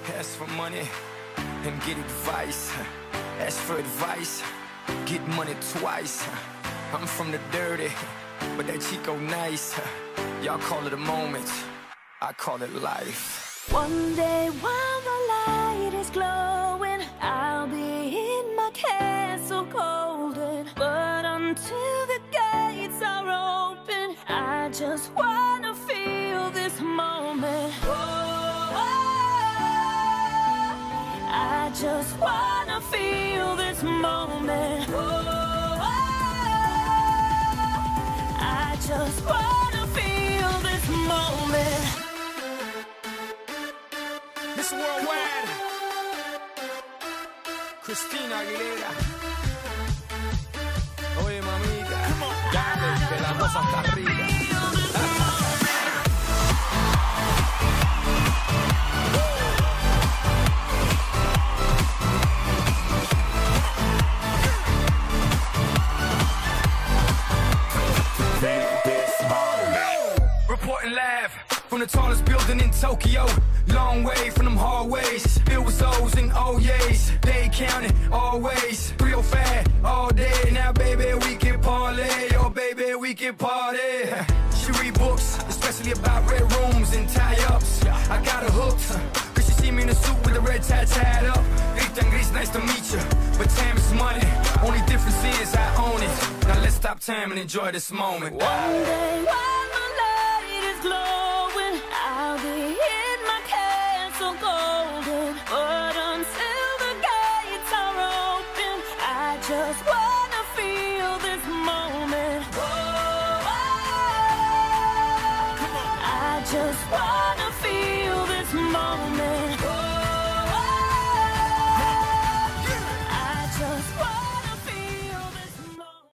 Ask for money and get advice. Ask for advice, get money twice. I'm from the dirty, but that Chico nice. Y'all call it a moment, I call it life. One day while the light is glowing, I'll be in my castle golden. But until the gates are open, I just wanna feel this moment. I just wanna feel this moment. I just wanna feel this moment. Miss Worldwide, Christina Aguilera. Oye, mamita, dale, que la cosa está rica. Reporting live from the tallest building in Tokyo. Long way from them hallways, filled with O's and O's. They counting always, 305 all day. Now baby we can parlay, oh baby we can party. She read books, especially about red rooms and tie-ups. I got her hooked, cause she see me in a suit with the red tie tied up. Rita and Gris, nice to meet you, but time is money. Only difference is I own it. Now let's stop time and enjoy this moment. One day while the light is glowing, I'll be in my castle golden. But until the gates are open, I just